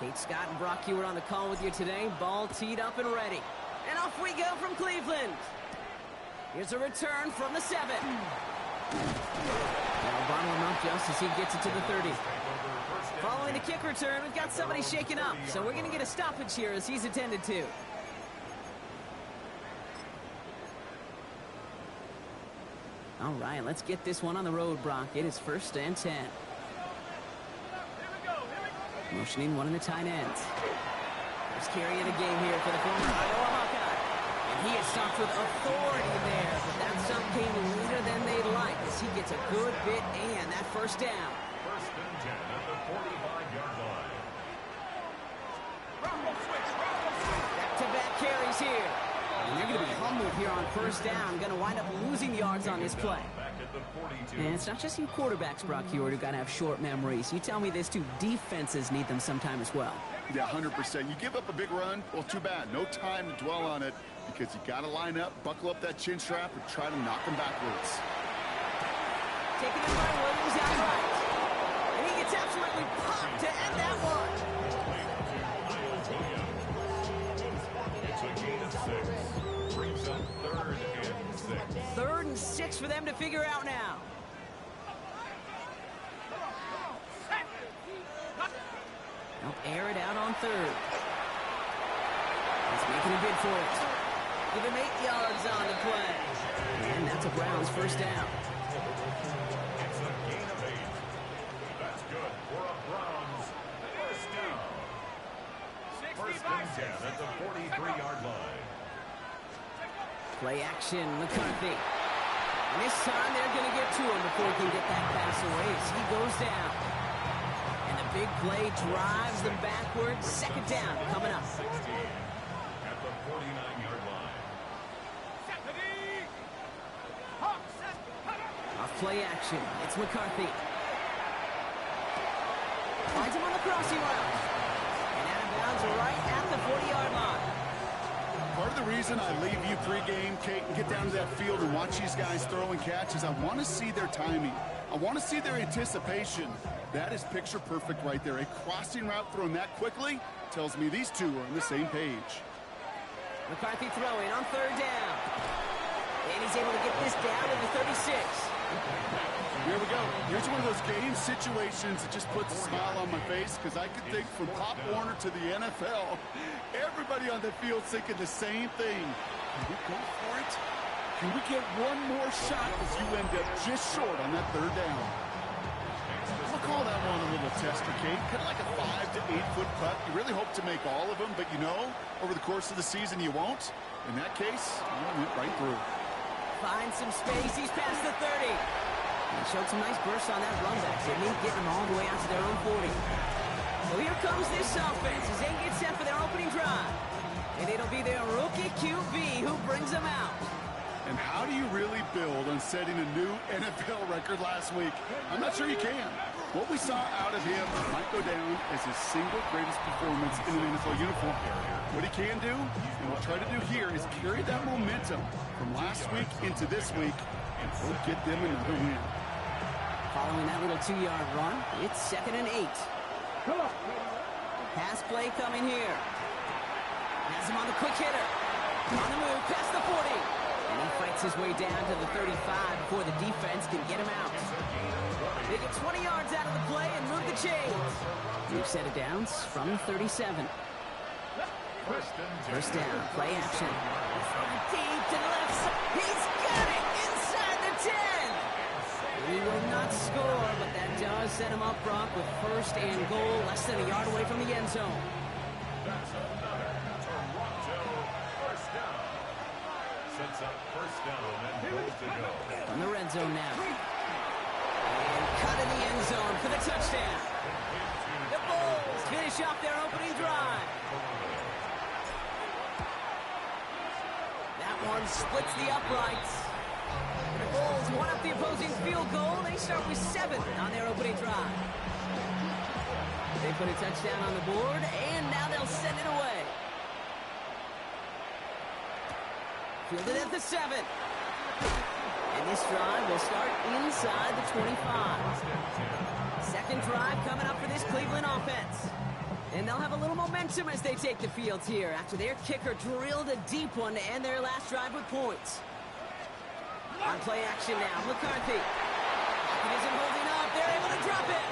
Kate Scott and Brock Huard on the call with you today. Ball teed up and ready. And off we go from Cleveland. Here's a return from the 7. That'll bottle him up just as he gets it to the 30. Following the kick return, we've got somebody shaken up. So we're going to get a stoppage here as he's attended to. All right, let's get this one on the road, Brock. It is 1st and 10. Motioning one of the tight ends. First carry of the game here for the former Iowa Hawkeye. And he is stopped with authority there, but that stop came later than they'd like as he gets a good bit and that first down. 1st and 10 at the 45-yard line. Back-to-back carries here. And they're going to be humbled here on 1st down. Going to wind up losing yards on this play. And it's not just you quarterbacks, Brock Huard, who got to have short memories. You tell me this too, defenses need them sometime as well. Yeah, 100%. You give up a big run, well, too bad. No time to dwell on it because you got to line up, buckle up that chin strap, and try to knock them backwards. Taking it by Williams out right. And he gets absolutely popped to end that one. It's a gain of 6. Brings up 3rd and 6. 3rd and 6 for them to figure out now. They'll air it out on 3rd. He's making a bid for it. Give him 8 yards on the play. And that's a Browns 1st down. It's a gain of 8. That's good for a Browns 1st down. 1st and 10 at the 43-yard line. Play action, McCarthy. And this time they're going to get to him before he can get that pass away as he goes down. And the big play drives them backwards. 2nd down coming up. 16 at the 49-yard line. Off play action. It's McCarthy. Finds him on the crossing route. And out of bounds right at the 40-yard line. Part of the reason I leave you pregame, Kate, and get down to that field and watch these guys throw and catch is I want to see their timing. I want to see their anticipation. That is picture perfect right there. A crossing route thrown that quickly tells me these two are on the same page. McCarthy throwing on 3rd down. And he's able to get this down to the 36. Here we go. Here's one of those game situations that just puts a smile on my face because I can think from Pop Warner to the NFL, everybody on the field thinking the same thing. Can we go for it? Can we get one more shot as you end up just short on that 3rd down? We'll call that one a little tester, Kate. Kind of like a 5 to 8 foot putt. You really hope to make all of them, but you know, over the course of the season you won't. In that case, you went right through. Finds some space. He's past the 30. He showed some nice bursts on that run back, didn't he? Getting them all the way out to their own 40. So here comes this offense as they get set for their opening drive. And it'll be their rookie QB who brings them out. And how do you really build on setting a new NFL record last week? I'm not sure you can. What we saw out of him might go down as his single greatest performance in an NFL uniform. What he can do, and we'll try to do here, is carry that momentum from last week into this week, and we'll get them another win. Following that little 2-yard run, it's 2nd and 8. Pass play coming here. Has him on the quick hitter. On the move, past the 40. And he fights his way down to the 35 before the defense can get him out. They get 20 yards out of the play and move the chains. New set of downs from the 37. First down, play action. Deep to the left side. He's got it inside the 10. He will not score, but that does set him up, Brock, with 1st and goal, less than a yard away from the end zone. That's another Toronto 1st down. Sets up 1st down and goes to go. From the red zone now. And cut in the end zone for the touchdown. The Bulls finish off their opening drive. That one splits the uprights. The Bulls won up the opposing field goal. They start with 7 on their opening drive. They put a touchdown on the board, and now they'll send it away. Fielded at the 7. And this drive will start inside the 25. Second drive coming up for this Cleveland offense. And they'll have a little momentum as they take the field here after their kicker drilled a deep one to end their last drive with points. On play action now, McCarthy. It isn't holding up. They're able to drop it.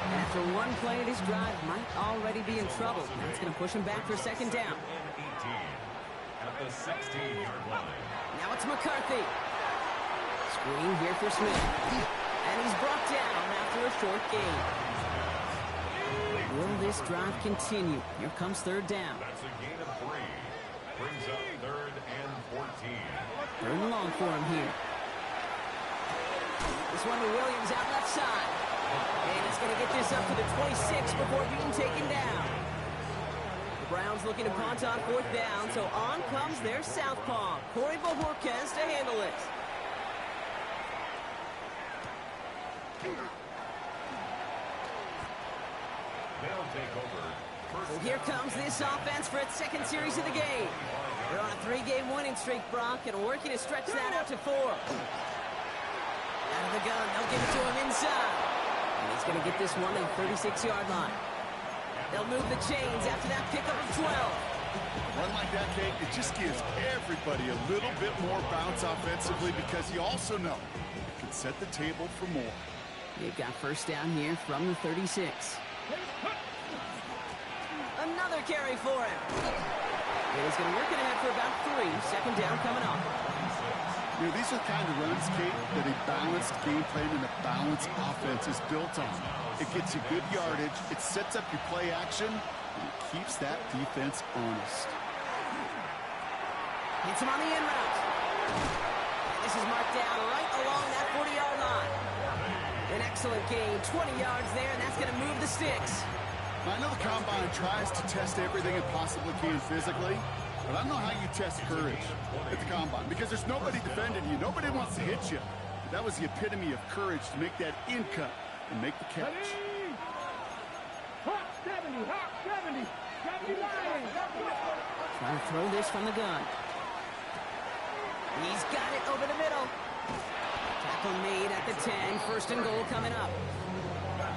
And after one play, this drive might already be in trouble. That's going to push him back for second down. 18 at the 16-yard line. Now it's McCarthy. Screen here for Smith. And he's brought down after a short gain. Will this drive continue? Here comes third down. That's a gain of 3. Brings up 3rd and 14. Third and long for him here. This one to Williams out left side. And it's going to get this up to the 26 before being taken down. The Browns looking to punt on fourth down, so on comes their southpaw, Corey Bojorquez, to handle it. They'll take over. Well, here comes this offense for its second series of the game. They're on a 3-game winning streak, Brock, and working to stretch that out to 4. Out of the gun, they'll give it to him inside. And he's going to get this one at the 36-yard line. They'll move the chains after that pickup of 12. Run like that, Kate, it just gives everybody a little bit more bounce offensively because you also know it can set the table for more. They've got first down here from the 36. Another carry for him. And he's going to work it ahead for about 3. Second down coming up. You know, these are the kind of runs, Kate, that a balanced game plan and a balanced offense is built on. It gets you good yardage, it sets up your play action, and it keeps that defense honest. Hits him on the in route. And this is marked down right along that 40-yard line. An excellent gain, 20 yards there, and that's going to move the sticks. I know the Combine tries to test everything it possibly can physically, but I don't know how you test courage at the Combine because there's nobody defending you. Nobody wants to hit you. But that was the epitome of courage to make that in cut and make the catch. Hot 70, hot 70, 70 Lions. Trying to throw this from the gun. He's got it over the middle. Tackle made at the 10. First and goal coming up.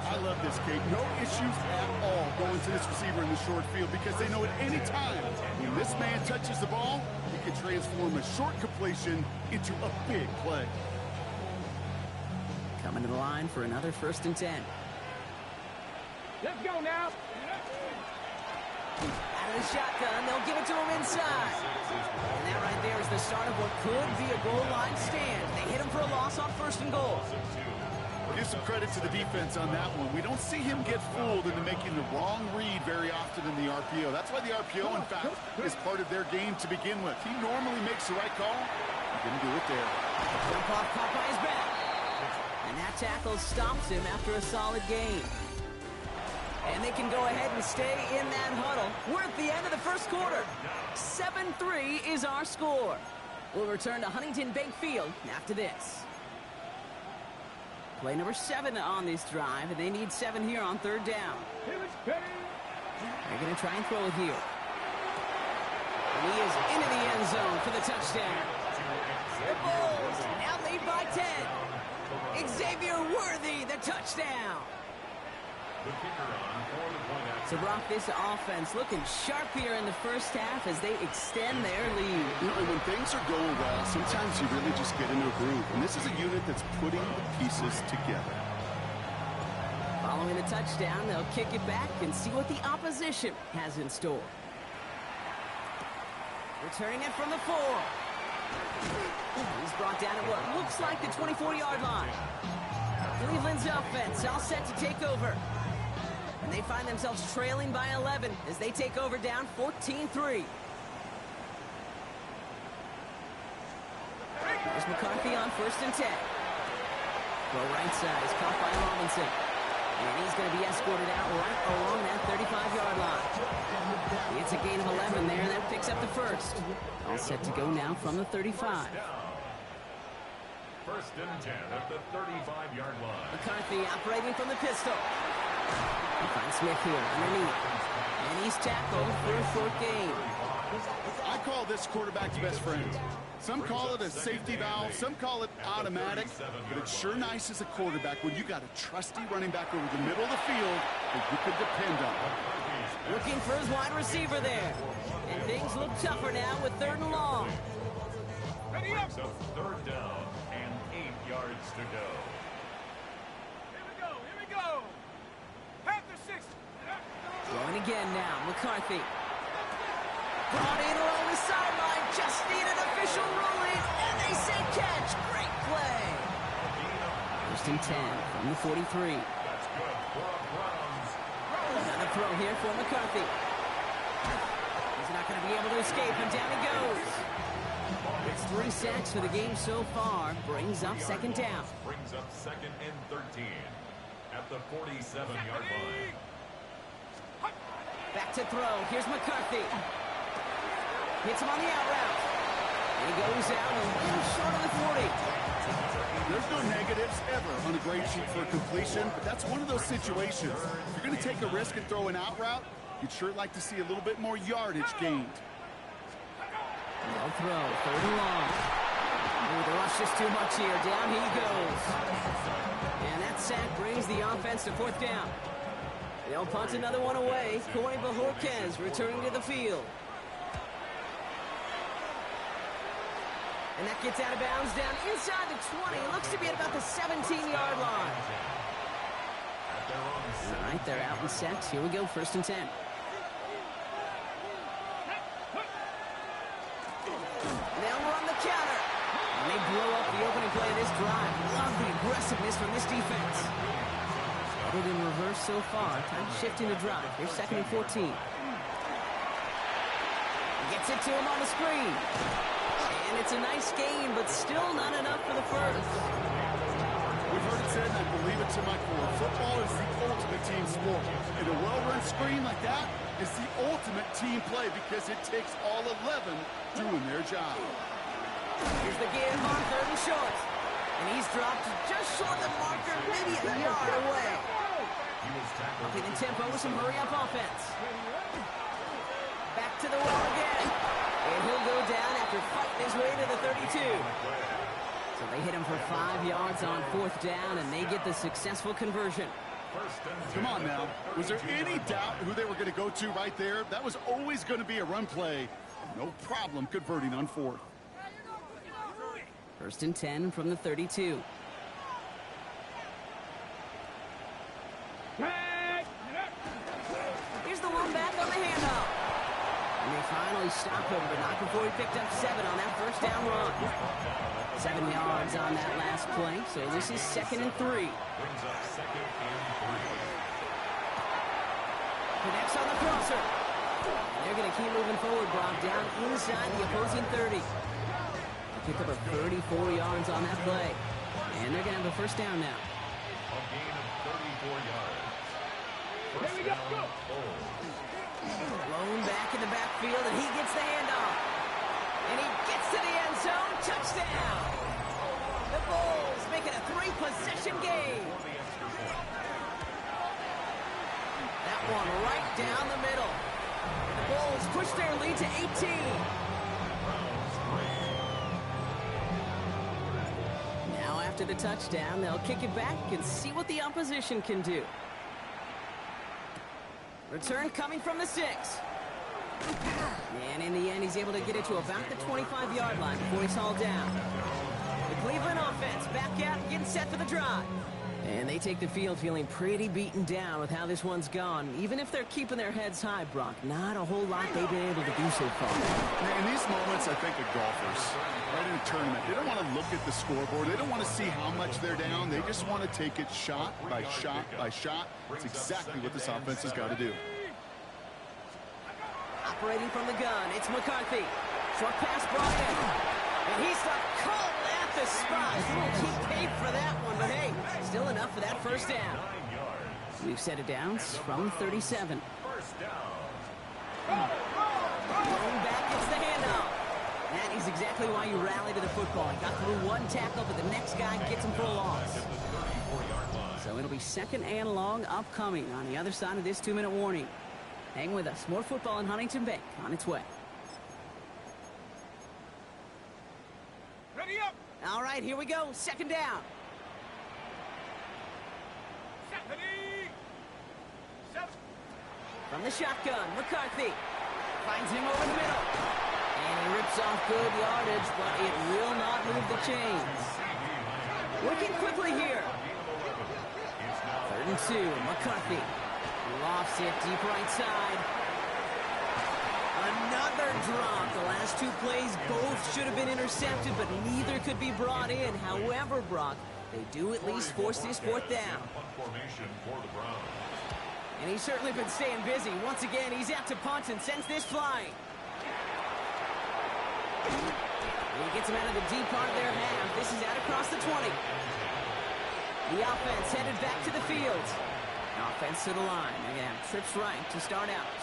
I love this, Kate. No issues at all going to this receiver in the short field because they know at any time when this man touches the ball, he can transform a short completion into a big play. Coming to the line for another first and 10. Let's go now. Out of the shotgun, they'll give it to him inside. And that right there is the start of what could be a goal line stand. They hit him for a loss on first and goal. Give some credit to the defense on that one. We don't see him get fooled into making the wrong read very often in the RPO. That's why the RPO, in fact, is part of their game to begin with. He normally makes the right call. He didn't do it there. Jump off caught by his back. And that tackle stops him after a solid gain. And they can go ahead and stay in that huddle. We're at the end of the first quarter. 7-3 is our score. We'll return to Huntington Bank Field after this. Play number 7 on this drive, and they need 7 here on third down. They're going to try and throw it here. And he is into the end zone for the touchdown. The Bulls now lead by 10. Xavier Worthy, the touchdown. The kicker on for the point after. So, Brock, this offense looking sharp here in the first half as they extend their lead. You know, when things are going well, sometimes you really just get into a groove. And this is a unit that's putting the pieces together. Following the touchdown, they'll kick it back and see what the opposition has in store. Returning it from the 4. He's brought down at what looks like the 24-yard line. Cleveland's offense all set to take over. And they find themselves trailing by 11 as they take over down 14-3. There's McCarthy on first and 10. Throw right side is caught by Robinson. And he's going to be escorted out right along that 35-yard line. It's a gain of 11 there, and that picks up the first. All set to go now from the 35. First and 10 at the 35-yard line. McCarthy operating from the pistol. He finds Smith here underneath. And he's tackled for a short gain. I call this quarterback's best friends. Some call it a safety valve, some call it automatic, but it's sure nice as a quarterback when you got a trusty running back over the middle of the field that you can depend on. Looking for his wide receiver there. And things look tougher now with 3rd and long. Ready up. So 3rd down and 8 yards to go. Here we go. Panther 6. Going again now, McCarthy. Brought in along the sideline, just needed official ruling, and they say catch. Great play. 1st and 10 from the 43. That's good for a Browns. Another throw here for McCarthy. He's not going to be able to escape, and down he goes. It's 3 sacks for the game so far. Brings up 2nd down. Brings up 2nd and 13 at the 47-yard line. Back to throw. Here's McCarthy. Hits him on the out route. And he goes out a little short of the 40. There's no negatives ever on a grade sheet for completion, but that's one of those situations. If you're going to take a risk and throw an out route, you'd sure like to see a little bit more yardage gained. No throw. 3rd and long. Ooh, the rush is too much here. Down he goes. And that sack brings the offense to 4th down. They'll punt another one away. Corey Bajorquez returning to the field. And that gets out of bounds down inside the 20. Looks to be at about the 17-yard line. All right, they're out in sacks. Here we go, 1st and 10. They'll run the counter. And they blow up the opening play of this drive. Love the aggressiveness from this defense. Headed in reverse so far. Time to shift into drive. Here's 2nd and 14. Gets it to him on the screen. And it's a nice gain, but still not enough for the first. We've heard it said, and I believe it to my core. Football is the ultimate team sport. And a well-run screen like that is the ultimate team play because it takes all 11 doing their job. Here's the give on 3rd and short. And he's dropped just short of the marker, maybe a yard away. Upping the tempo with some hurry-up offense. Back to the wall again. And he'll go down after fighting his way to the 32. So they hit him for 5 yards on 4th down, and they get the successful conversion. Come on now. Was there any doubt who they were going to go to right there? That was always going to be a run play. No problem converting on 4th. 1st and 10 from the 32. Here's the one back on the handoff. And they finally stop him, but not before he picked up 7 on that 1st down run. 7 yards on that last play, so this is 2nd and 3. Brings up 2nd and 3. Connects on the crosser. And they're going to keep moving forward, Brock, down inside the opposing 30. They pick up a 34 yards on that play. And they're going to have a 1st down now. A gain of 34 yards. Here we go. Blown back in the backfield, and he gets the handoff. And he gets to the end zone. Touchdown! The Bulls make it a 3-possession game. That one right down the middle. The Bulls push their lead to 18. Now after the touchdown, they'll kick it back and see what the opposition can do. Return coming from the 6. And in the end, he's able to get it to about the 25-yard line before he's hauled down. The Cleveland offense back out and getting set for the drive. And they take the field feeling pretty beaten down with how this one's gone. Even if they're keeping their heads high, Brock, not a whole lot they've been able to do so far. In these moments, I think of golfers, right in a tournament, they don't want to look at the scoreboard. They don't want to see how much they're down. They just want to take it shot by shot by shot. That's exactly what this offense has got to do. Operating from the gun, it's McCarthy. Short pass brought in. And he's stuck cold at the spot. He paid for that one, but hey, still enough for that 1st down. We've set it down from 37. Going back, it's the handoff. That is exactly why you rally to the football. He got through one tackle, but the next guy gets him for a loss. So it'll be 2nd and long upcoming on the other side of this 2-minute warning. Hang with us. More football in Huntington Bank on its way. Ready up. All right, here we go. Second down. Ready. Set. From the shotgun, McCarthy finds him over the middle. And he rips off good yardage, but it will not move the chains. Working quickly here. 3rd and 2, McCarthy lofts it deep right side. Another drop. The last 2 plays both should have been intercepted, but neither could be brought in. However, Brock, they do at least force this 4th down. Formation for the Browns. And he's certainly been staying busy. Once again, he's out to punt and sends this flying. And he gets him out of the deep part of their half. This is out across the 20. The offense headed back to the field. Offense to the line. Again, trips right to start out.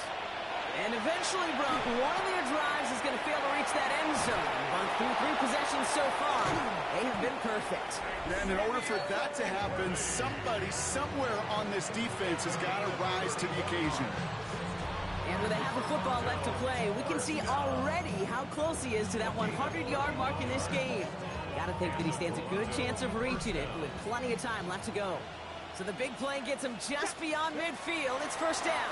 And eventually, Brock, one of their drives is going to fail to reach that end zone. But through 3 possessions so far, they have been perfect. And in order for that to happen, somebody somewhere on this defense has got to rise to the occasion. And with a half of football left to play, we can see already how close he is to that 100-yard mark in this game. Got to think that he stands a good chance of reaching it with plenty of time left to go. So the big play gets him just beyond midfield. It's 1st down.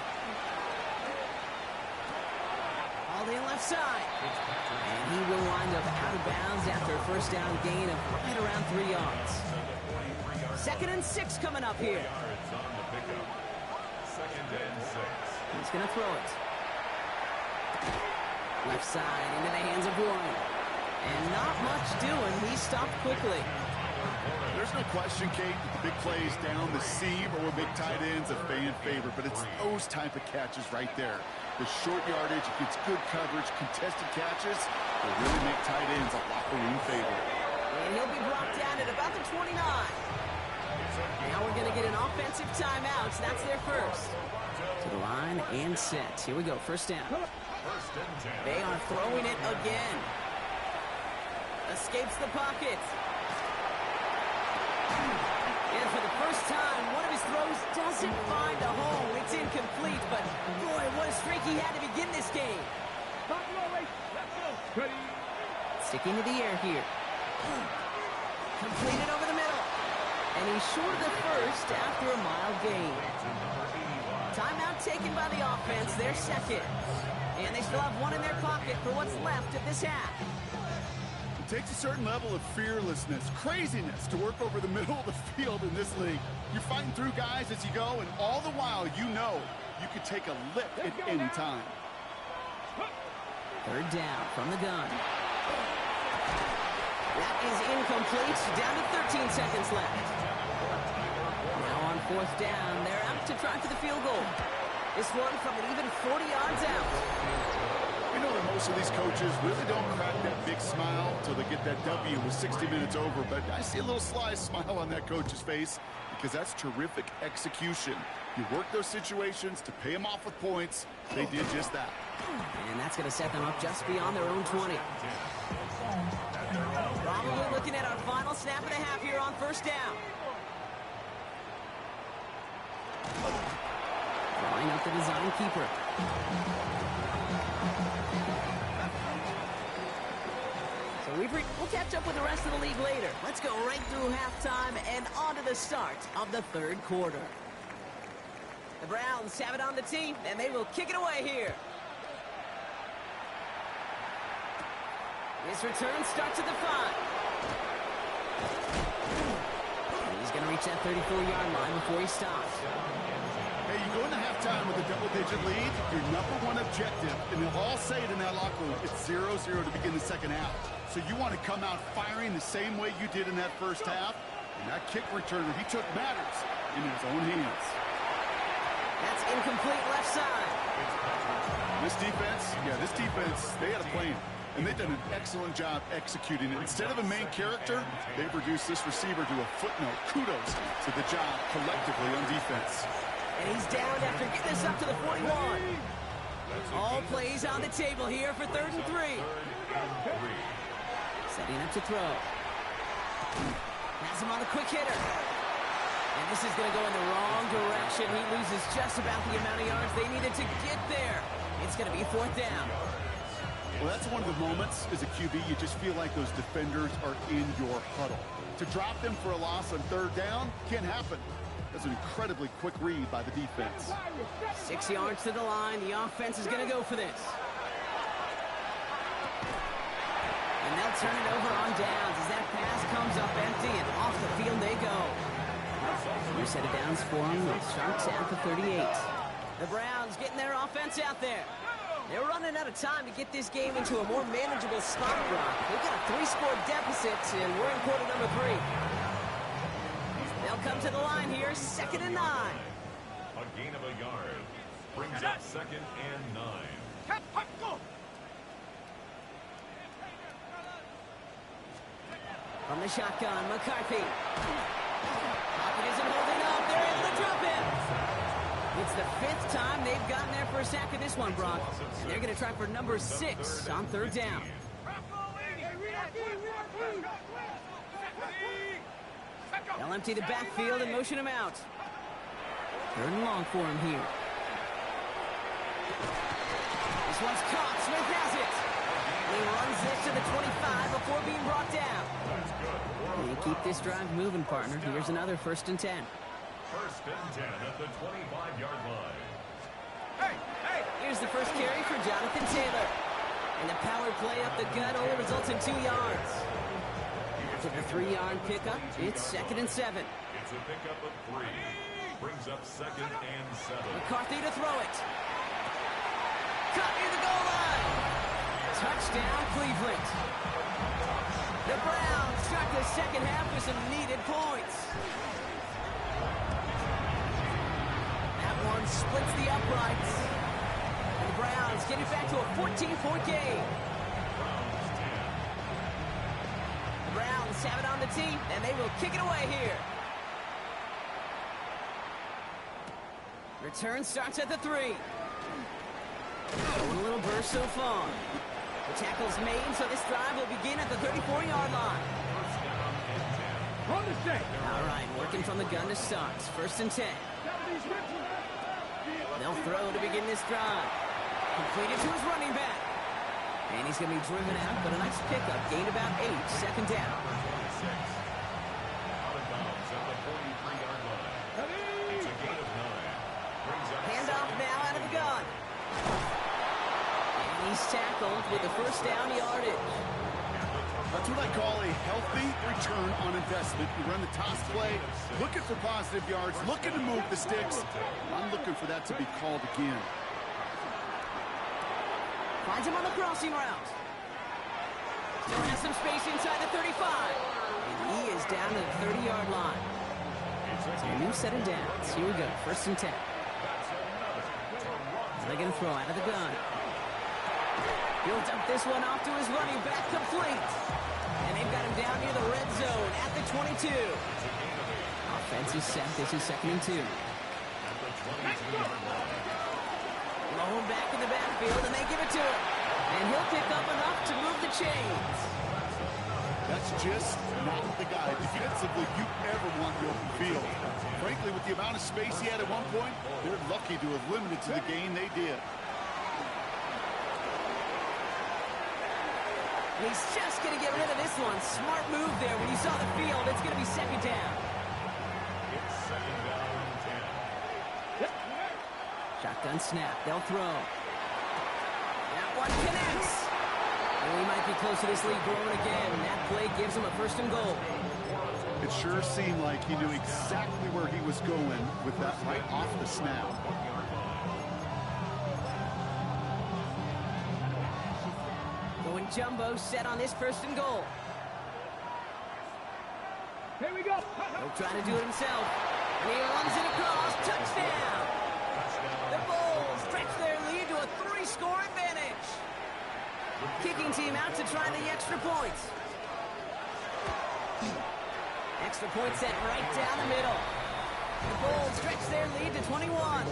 All in left side. And he will wind up out of bounds after a 1st down gain of right around 3 yards. 2nd and 6 coming up here. Yards on the pickup. 2nd and 6. He's going to throw it. Left side into the hands of Warren. And not much doing. He stopped quickly. There's no question, Kate, that the big plays down the seam or big tight ends a fan favorite, but it's those type of catches right there. The short yardage, gets good coverage, contested catches, will really make tight ends a locker room favorite. And he'll be brought down at about the 29. Now we're going to get an offensive timeout. That's their first. To the line and set. Here we go. 1st down. 1st and 10. They are throwing it again. Escapes the pocket. And for the first time, one of his throws doesn't find a home. It's incomplete, but boy, what a streak he had to begin this game. Let's go. Ready. Sticking to the air here. Completed over the middle. And he's short of the first after a mild gain. Timeout taken by the offense, their 2nd. And they still have 1 in their pocket for what's left of this half. It takes a certain level of fearlessness, craziness to work over the middle of the field in this league. You're fighting through guys as you go, and all the while you know you could take a lick at any time. 3rd down from the gun. That is incomplete. Down to 13 seconds left. Now on 4th down, they're out to try for the field goal. This one from an even 40 yards out. We know that most of these coaches really don't crack that big smile until they get that W with 60 minutes over, but I see a little sly smile on that coach's face because that's terrific execution. You work those situations to pay them off with points. They did just that. And that's going to set them up just beyond their own 20. Probably looking at our final snap and a half here on 1st down. Drawing up the design keeper. So we'll catch up with the rest of the league later. Let's go right through halftime and on to the start of the 3rd quarter. The Browns have it on the tee, and they will kick it away here. This return starts at the 5. And he's going to reach that 34-yard line before he stops. Hey, you go into halftime with a double-digit lead, your #1 objective, and they'll all say it in that locker room, it's 0-0 to begin the 2nd half. So you want to come out firing the same way you did in that 1st half, and that kick returner, he took matters in his own hands. That's incomplete left side. This defense, they had a plan, and they've done an excellent job executing it. Instead of a main character, they've reduced this receiver to a footnote. Kudos to the job collectively on defense. And he's down after getting this up to the 41. All plays on the table here for 3rd and 3. Setting up to throw. Has him on the quick hitter. And this is going to go in the wrong direction. He loses just about the amount of yards they needed to get there. It's going to be 4th down. Well, that's one of the moments as a QB you just feel like those defenders are in your huddle. To drop them for a loss on third down can't happen. That's an incredibly quick read by the defense. 6 yards to the line. The offense is going to go for this. And they'll turn it over on downs as that pass comes up empty and off the field they go. New set of downs for them. It starts at the 38. The Browns getting their offense out there. They're running out of time to get this game into a more manageable spot, Brock. They've got a 3-score deficit, and we're in quarter number 3. They'll come to the line here, 2nd and 9. A gain of a yard. Brings up 2nd and 9. From the shotgun, McCarthy. Pocket isn't holding up. They're able to drop him. It's the 5th time they've gotten there for a sack of this one, Brock. And they're going to try for number 6 on 3rd down. They'll empty the backfield and motion him out. 3rd and long for him here. This one's caught. Smith has it. He runs this to the 25 before being brought down. You keep this drive moving, partner. Here's another 1st and 10. 1st and 10 at the 25-yard line. Here's the first carry for Jonathan Taylor. And the power play up the gut only results in 2 yards. After the 3-yard pickup, it's 2nd and 7. It's a pickup of 3. Brings up 2nd and 7. McCarthy to throw it. Caught near the goal line. Touchdown, Cleveland. The Browns start the second half with some needed points. That one splits the uprights. And the Browns get it back to a 14-point game. The Browns have it on the tee, and they will kick it away here. Return starts at the 3. A little burst so far. The tackle's made, so this drive will begin at the 34-yard line. On the set. All right, working from the gun to start. 1st and 10. They'll throw to begin this drive. Completed to his running back. And he's going to be driven out, but a nice pickup. Gained about 8. 2nd down. Out of bounds at the 43-yard line. It's a gain of 9. Brings up Handoff now out of the gun. And he's tackled with the 1st down yardage. That's what I call a healthy return on investment. You run the toss play, looking for positive yards, looking to move the sticks. I'm looking for that to be called again. Finds him on the crossing route. Still has some space inside the 35. And he is down to the 30-yard line. So a new set of downs. Here we go. 1st and 10. They're going to throw out of the gun. He'll dump this one off to his running back, complete. And they've got him down near the red zone at the 22. Offense is set. This is 2nd and 2. Low back in the backfield, and they give it to him. And he'll pick up enough to move the chains. That's just not the guy defensively you ever want the open field. Frankly, with the amount of space he had at one point, they're lucky to have limited to the gain they did. He's just going to get rid of this one. Smart move there. When he saw the field, it's going to be 2nd down. It's 2nd down and 10. Shotgun snap. They'll throw. That one connects. And we might be close to this lead growing again. That play gives him a 1st and goal. It sure seemed like he knew exactly where he was going with that right off the snap. Going jumbo set on this 1st and goal. Here we go. He'll try to do it himself. And he runs it across. Touchdown. The Bulls stretch their lead to a 3-score advantage. Kicking team out to try the extra points. Extra point set right down the middle. The Bulls stretch their lead to 21.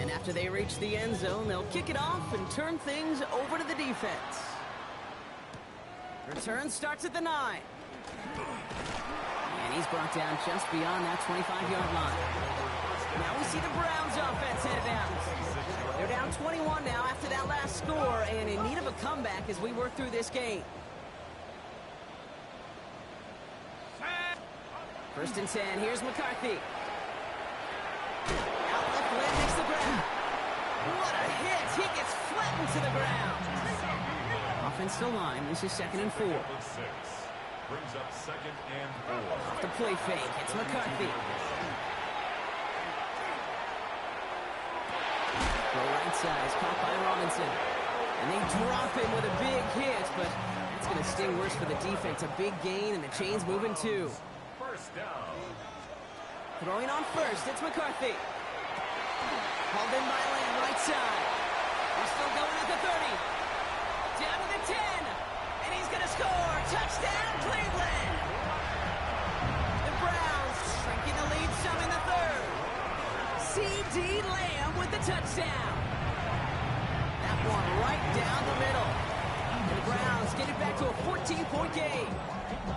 And after they reach the end zone, they'll kick it off and turn things over to the defense. Return starts at the 9. And he's brought down just beyond that 25-yard line. Now we see the Browns offense headed out. They're down 21 now after that last score and in need of a comeback as we work through this game. First and 10, here's McCarthy. Out left, Lynn makes the grab. What a hit! He gets flattened to the ground. Offensive line, this is 2nd and 4. Brings up 2nd and 4. Off the play fake, it's McCarthy. Go right side, is caught by Robinson. And they drop him with a big hit, but that's going to sting worse for the defense. A big gain, and the chain's moving too. First down. Throwing on first, it's McCarthy. Hauled in by Lamb, right side. He's still going at the 30. Down to the 10. And he's going to score. Touchdown, Cleveland. The Browns shrinking the lead some in the 3rd. C.D. Lamb with the touchdown. That one right down the middle. And the Browns get it back to a 14-point game. The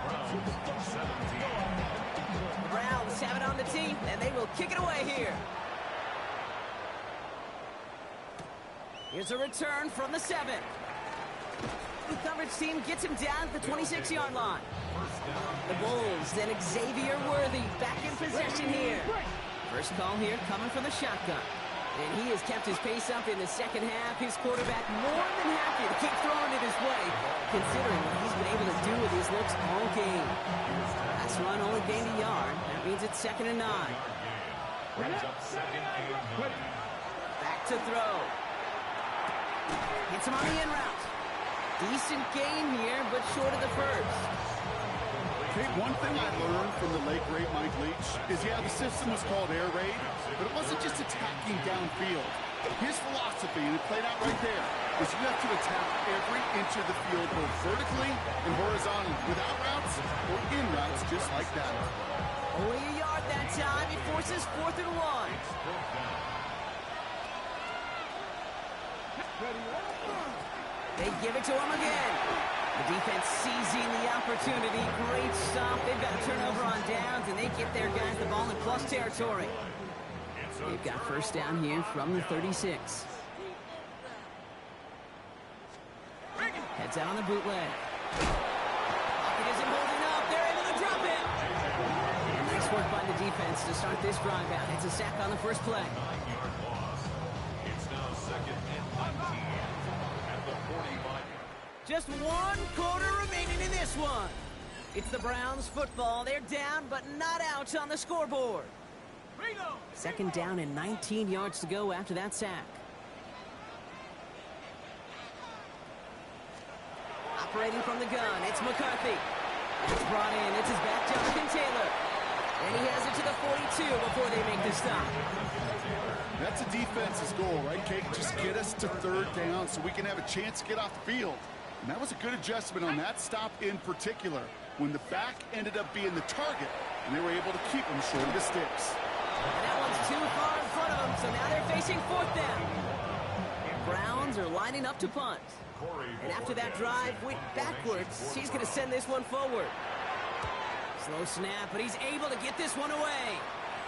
Browns have it on the team, and they will kick it away here. Here's a return from the 7. The coverage team gets him down at the 26-yard line. The Bulls and Xavier Worthy back in possession here. First call here coming from the shotgun. And he has kept his pace up in the 2nd half. His quarterback more than happy to keep throwing it his way, considering what he's been able to do with his looks all game. Last run only gained a yard. That means it's 2nd and 9. Brings up 2nd and 9. Back to throw. Gets him on the in route. Decent gain here, but short of the first. Hey, one thing I learned from the late great Mike Leach is, yeah, the system was called air raid, but it wasn't just attacking downfield. His philosophy, and it played out right there, is you have to attack every inch of the field, both vertically and horizontally, without routes or in routes, just like that. Only a yard that time. He forces 4th and 1. They give it to him again. The defense seizing the opportunity. Great stop. They've got a turnover on downs, and they get their guys the ball in plus territory. They've got first down here from the 36. Heads out on the bootleg. Pocket isn't holding up. They're able to drop it. And nice work by the defense to start this drive out. It's a sack on the first play. 9-yard loss. It's now 2nd and 19 at the 45. Just 1 quarter remaining in this one. It's the Browns football. They're down, but not out on the scoreboard. 2nd down and 19 yards to go after that sack. Operating from the gun, it's McCarthy. It's brought in, it's his back, Jonathan Taylor. And he has it to the 42 before they make the stop. That's a defense's goal, right, Kate? Just get us to 3rd down so we can have a chance to get off the field. And that was a good adjustment on that stop in particular, when the back ended up being the target, and they were able to keep him short of the sticks. And that one's too far in front of them, so now they're facing 4th down. Browns are lining up to punt. And after that drive went backwards, he's going to send this one forward. Slow snap, but he's able to get this one away.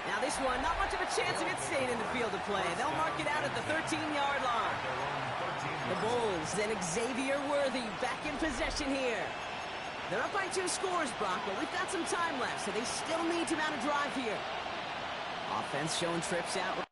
Now this one, not much of a chance of it staying in the field of play. They'll mark it out at the 13-yard line. The Bulls and Xavier Worthy back in possession here. They're up by 2 scores, Brock, but we've got some time left, so they still need to mount a drive here. Offense showing trips out.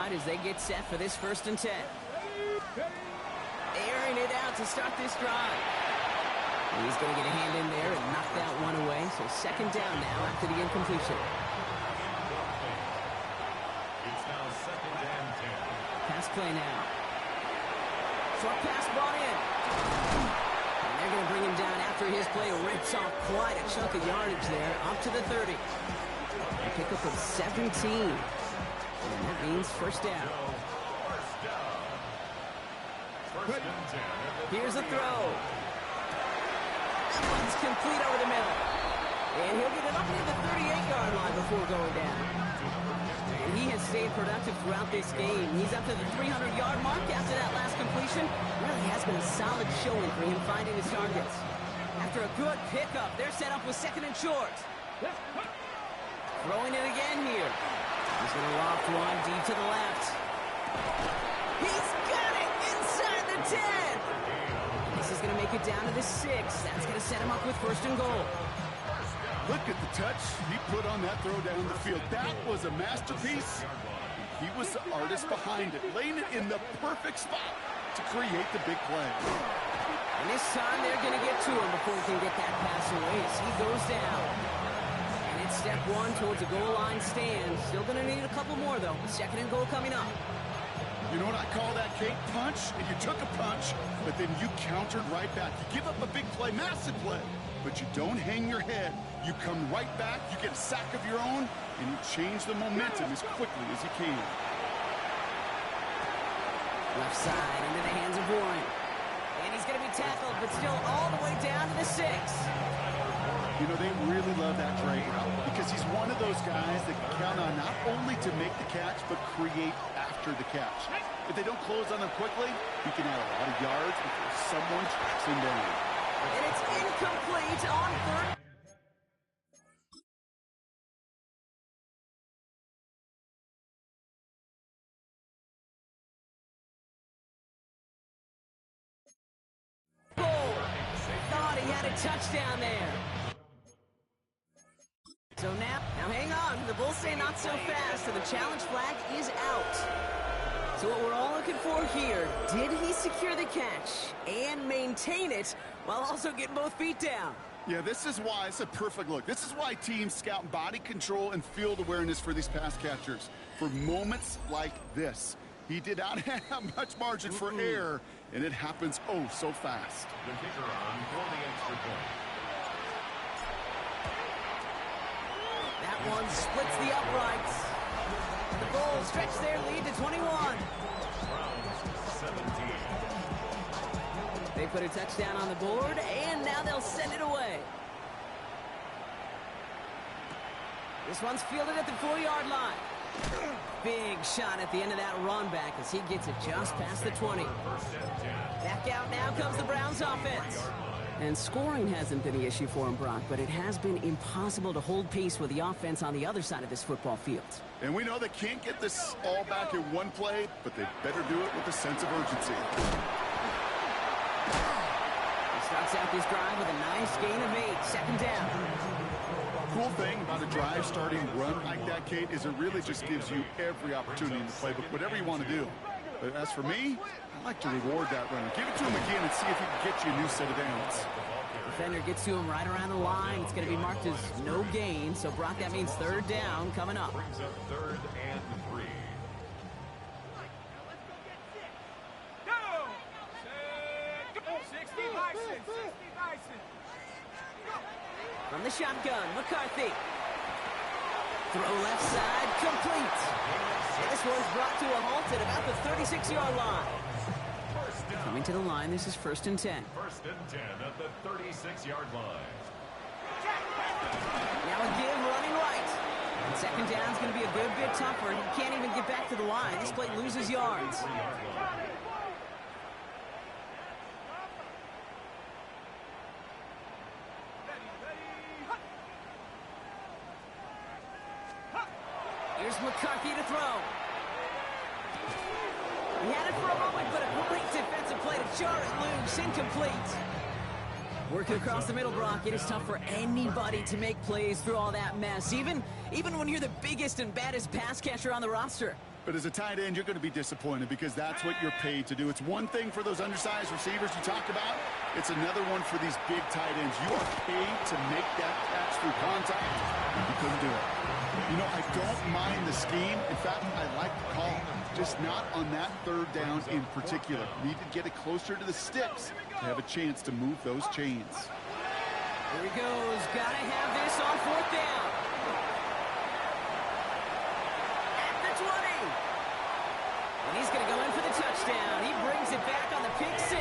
As they get set for this 1st and 10. Airing it out to start this drive. And he's going to get a hand in there and knock that one away. So 2nd down now after the incompletion. It's now 2nd and 10. Pass play now. Short pass brought in. And they're going to bring him down after his play rips off quite a chunk of yardage there. Up to the 30. A pickup of 17. And that means 1st down. Here's a throw. That one's complete over the middle. And he'll get it up near the 38-yard line before going down. And he has stayed productive throughout this game. He's up to the 300-yard mark after that last completion. Really has been a solid showing for him finding his targets. After a good pickup, they're set up with second and short. Throwing it again here. He's going to loft one deep to the left. He's got it inside the 10. This is going to make it down to the 6. That's going to set him up with first and goal. Look at the touch he put on that throw down the field. That was a masterpiece. He was the artist behind it, laying it in the perfect spot to create the big play. And this time they're going to get to him before he can get that pass away as he goes down. And it's step one towards a goal line stand. Still going to need a couple more, though. Second and goal coming up. You know what I call that, Kate? Punch, and you took a punch, but then you countered right back. You give up a big play, massive play, but you don't hang your head. You come right back, you get a sack of your own, and you change the momentum as quickly as you can. Left side into the hands of Warren. And he's going to be tackled, but still all the way down to the 6. You know, they really love that trade because he's one of those guys that can count on not only to make the catch, but create after the catch. If they don't close on him quickly, he can add a lot of yards before someone tracks him down. And it's incomplete on third. Goal. Thought he had a touchdown there. So now hang on. The Bulls say not so fast, so the challenge flag is out. So what we're all looking for here, did he secure the catch and maintain it while also getting both feet down? Yeah, this is why it's a perfect look. This is why teams scout body control and field awareness for these pass catchers. For moments like this, he did not have much margin for error, and it happens oh so fast. The kicker on for the extra point. That one splits the uprights. The Bulls stretch their lead to 21. Browns 17. They put a touchdown on the board, and now they'll send it away. This one's fielded at the 4-yard line. Big shot at the end of that run back as he gets it just past the 20. Back out now comes the Browns offense. And scoring hasn't been the issue for him, Brock, but it has been impossible to hold pace with the offense on the other side of this football field. And we know they can't get this all back in one play, but they better do it with a sense of urgency. He starts out this drive with a nice gain of 8, second down. Cool thing about a drive starting run like that, Kate, is it really just gives you every opportunity in the playbook, whatever you want to do. But as for me, I like to reward that runner. Give it to him again and see if he can get you a new set of downs. Defender gets to him right around the line. It's going to be marked as no gain. So, Brock, that means third down coming up. Brings up 3rd and 3. From the shotgun, McCarthy. Throw left side, complete. This one's brought to a halt at about the 36-yard line. Coming to the line, this is 1st and 10. 1st and 10 at the 36-yard line. Now a give running right. And second down's going to be a good bit tougher. He can't even get back to the line. This play loses yards. Here's McCarthy to throw. He had it for a moment, but a great defensive play to jar it loose. Incomplete. Working across the middle, Brock, it is tough for anybody to make plays through all that mess, even when you're the biggest and baddest pass catcher on the roster. But as a tight end, you're going to be disappointed because that's what you're paid to do. It's one thing for those undersized receivers you talked about. It's another one for these big tight ends. You are paid to make that catch through contact, and you couldn't do it. You know, I don't mind the scheme. In fact, I like the call. Just not on that third down in particular. Need to get it closer to the sticks to have a chance to move those chains. Here he goes. Got to have this on 4th down. At the 20. And he's going to go in for the touchdown. He brings it back on the pick 6.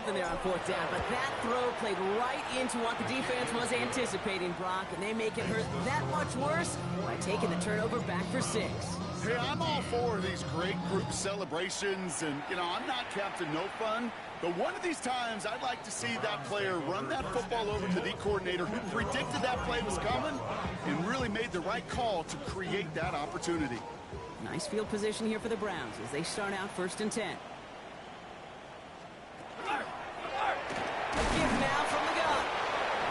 something there on fourth down, but that throw played right into what the defense was anticipating, Brock, and they make it hurt that much worse by taking the turnover back for 6. Hey, I'm all for these great group celebrations, and, you know, I'm not Captain No Fun, but one of these times I'd like to see that player run that football over to the coordinator who predicted that play was coming and really made the right call to create that opportunity. Nice field position here for the Browns as they start out 1st and 10. A give now from the gun.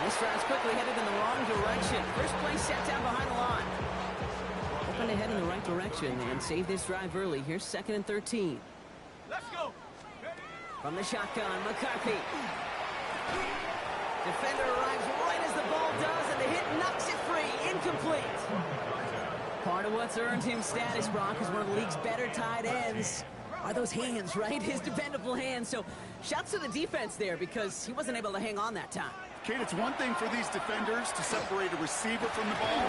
This drive's quickly headed in the wrong direction. First play set down behind the line. Hoping to head in the right direction and save this drive early. Here's 2nd and 13. Let's go. From the shotgun, McCarthy. Defender arrives right as the ball does, and the hit knocks it free. Incomplete. Part of what's earned him status, Brock, is one of the league's better tight ends. Are those hands, right? His dependable hands. So shouts to the defense there because he wasn't able to hang on that time. Kate, it's one thing for these defenders to separate a receiver from the ball,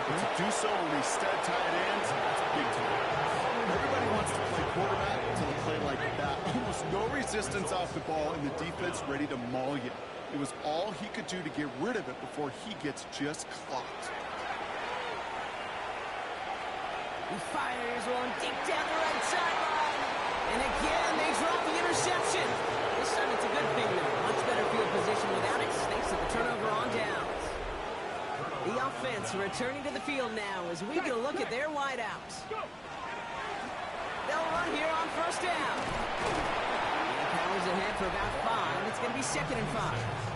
but to do so on these stud tight ends, that's big time. Everybody wants to play quarterback until they play like that. Almost no resistance off the ball, and the defense ready to maul you. It was all he could do to get rid of it before he gets just clocked. He fires one deep down the right sideline. And again, they drop the interception. This time it's a good thing, though. Much better field position without it, thanks to the turnover on downs. The offense returning to the field now as we get a look at their wideouts. They'll run here on 1st down. And powers ahead for about 5. It's going to be 2nd and 5.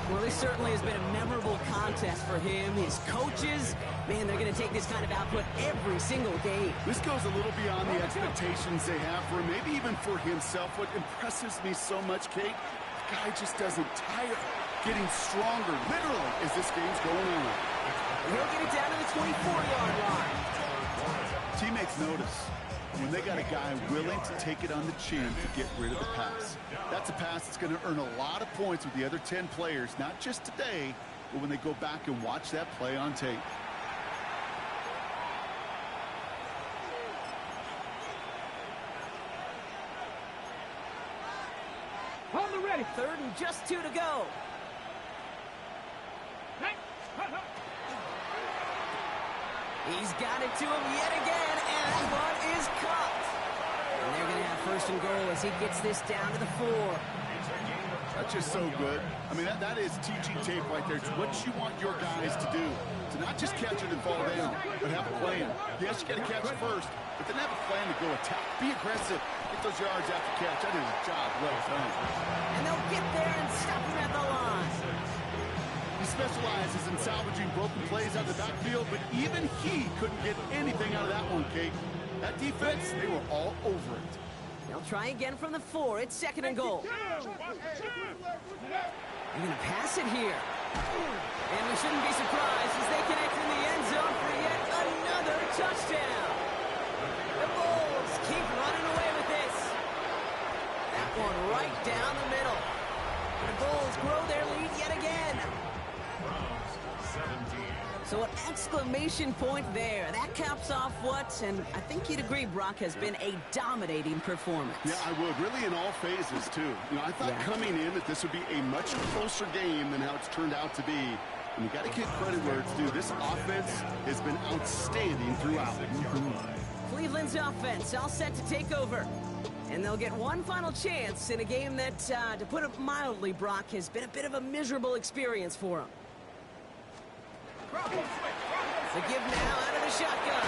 Well, this certainly has been a memorable contest for him. His coaches, man, they're going to take this kind of output every single game. This goes a little beyond the expectations they have for him, maybe even for himself. What impresses me so much, Kate, the guy just doesn't tire, getting stronger, literally, as this game's going on. He'll get it down to the 24-yard line. Teammates notice when they got a guy willing to take it on the chin to get rid of the pass. That's a pass that's going to earn a lot of points with the other 10 players, not just today, but when they go back and watch that play on tape. Hold the ready. 3rd and just 2 to go. He's got it to him yet again, and that one is caught. And they're going to have 1st and goal as he gets this down to the 4. That's just so good. I mean, that is teaching tape right there. It's what you want your guys to do. To not just catch it and fall down, but have a plan. Yes, you got to catch it first, but then have a plan to go attack. Be aggressive. Get those yards after catch. That is a job well done. And they'll get there and stop him at the line. He specializes in salvaging broken plays out of the backfield, but even he couldn't get anything out of that one, Kate. That defense, they were all over it. They'll try again from the 4. It's 2nd and goal. They're going to pass it here. And we shouldn't be surprised as they connect in the end zone for yet another touchdown. The Bulls keep running away with this. That one right down the middle. The Bulls grow their lead yet again. So an exclamation point there. That caps off what, and I think you'd agree, Brock, has been a dominating performance. Yeah, I would. Really in all phases, too. You know, I thought coming in that this would be a much closer game than how it's turned out to be. And you got to give credit where it's due. This offense has been outstanding throughout. Cleveland's offense all set to take over. And they'll get one final chance in a game that, to put it mildly, Brock, has been a bit of a miserable experience for them. The give now out of the shotgun.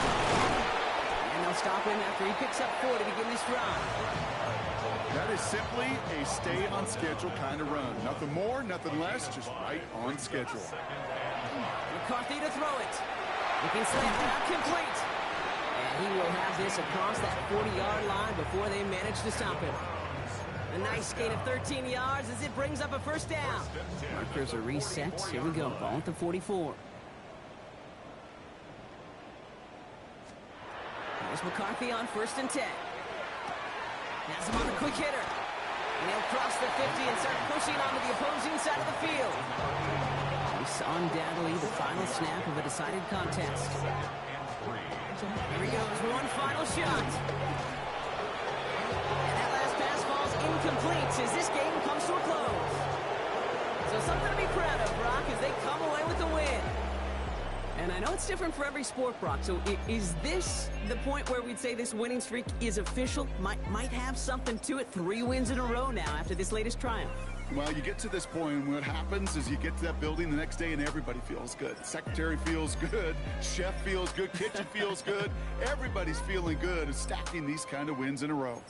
And they'll stop him after he picks up 4 to begin this drive. That is simply a stay on schedule kind of run. Nothing more, nothing less, just right on schedule. McCarthy to throw it. Looking slant route complete. And he will have this across that 40-yard line before they manage to stop him. A nice gain of 13 yards as it brings up a 1st down. Markers are reset. Here we go. Ball at the 44. There's McCarthy on 1st and 10. Has him on the quick hitter. And he'll cross the 50 and start pushing onto the opposing side of the field. It's undoubtedly the final snap of a decided contest. Here he goes, one final shot. And that last pass falls completes as this game comes to a close. So something to be proud of, Brock, as they come away with the win. And I know it's different for every sport, Brock, so is this the point where we'd say this winning streak is official? Might have something to it. 3 wins in a row now after this latest triumph. Well, you get to this point, and what happens is you get to that building the next day, and everybody feels good. Secretary feels good. Chef feels good. Kitchen feels good. Everybody's feeling good, stacking these kind of wins in a row.